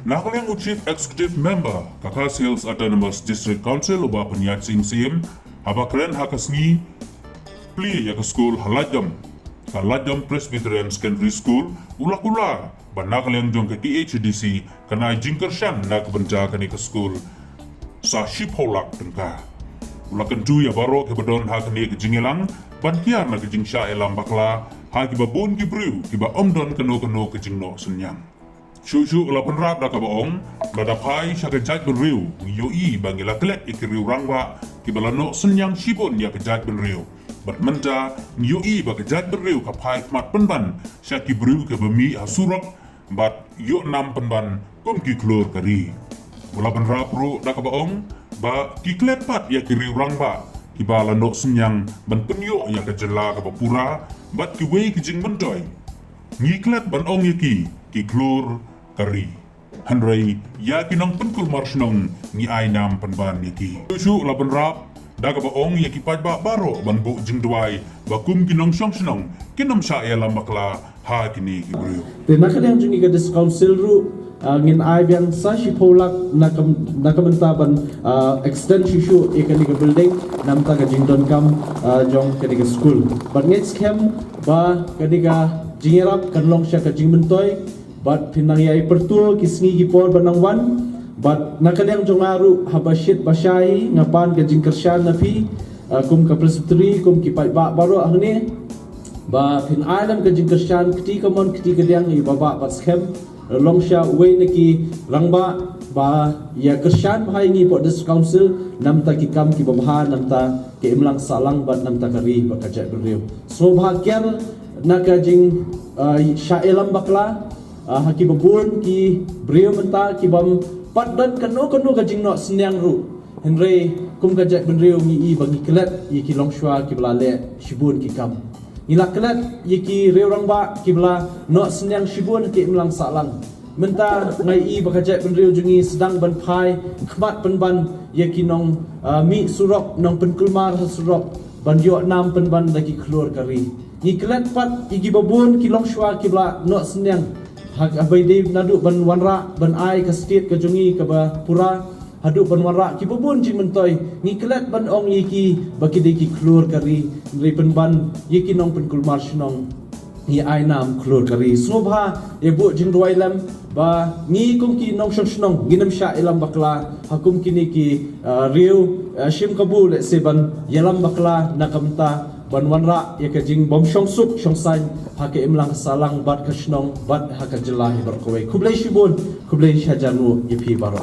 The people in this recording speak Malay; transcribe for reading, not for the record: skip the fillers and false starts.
Nakaliang Chief Executive Member Kakak Sales Autonomous District Council uba penyat sim habakren hakasngi pli ya ke school halajam Presbyterian Secondary School ulak-ular banakaliang jong ke THDC kana jingkershan na kebenca kani ke school sa shipholak tengka ulakan tu ya baro ke bedon hakani ke jingelang bantiar na ke jingsha elam bakla ha ki babun ki briu ki ba omdon keno ke jingno senyang Shushu ulapan rap da kabaong badapai syaka jat benriu yoi bangila klet ikiriu rangwa kibalano senyang shibon ya kejat benriu batmenta yoi ba kejat benriu kapai kmat penban syaki briu ke bemi hasurak bat yo nam penban kum ki klur kari ulapan rap ru da kabaong ba kiklet pat ya kiriu rangwa kibalano senyang ban penyo ya kejela kabapura bat kiwei kijing mentoy ngiklet ban ong yaki ki klur kari handrai ya kinong penkul marsnong ni ainam penban yaki su laban rap daga ba ong yaki pajba baro ban bu jingdwai bakum kinong songsenong kinom sa ya lamakla ha kini kibru Tena kadang jungi ka dis council ru ngin ai biang sa shipolak nakamentaban extend shishu ikani ka building namta ka jingdon kam jong kani ka school but ngets kem ba kani ka jingerap kanlong sya ka jingmentoy but pinangyay pertul kisngi gipor banangwan but nakadang jongaru habashit bashay ngapan ka jingkersyan na fi kum ka presbytery kum kipai ba baro ahne ba pinailam ka jingkersyan kiti kamon kiti kadang ibaba paskem longsha way naki rangba ba ya kersyan bahai ngi po dis council namta ki kam ki babha namta ke imlang salang bat namta kari ba kajat beriu so bhagyal nakajing syailam bakla haki babun ki brio menta ki bam patdan kanu ka jingno senyang ru henry kum kajak benriu ngi bagi kelat yi ki longshwa ki blale shibun ki kam ila kelat yi ki reurang ba ki bla no senyang shibun ki imlang salang menta ngai i bakajak benriu jungi sedang ban pai khmat penban yi ki nong mi surok nong penkulmar surok ban yo nam penban lagi keluar kari yi kelat pat yi ki babun ki longshwa ki bla no senyang hak abai de nadu ban wanra ban ai ka state ka jungi ka ba pura hadu ban wanra ki bubun jing mentoy ngi kelat ban ong yiki baki de ki klur kari ri pen ban yiki nong pen kulmar shnong hi ai nam klur kari sobha e bu jing duailam ba ngi kum ki nong shnong ginam sha elam bakla hakum kini ki riu shim kabul se ban yelam bakla nakamta ban wanra ya ka jing bom shong sup shong san hake imlang salang bat kashnong bat haka jelah bar kowe kublai shibun kublai shajanu yepi baro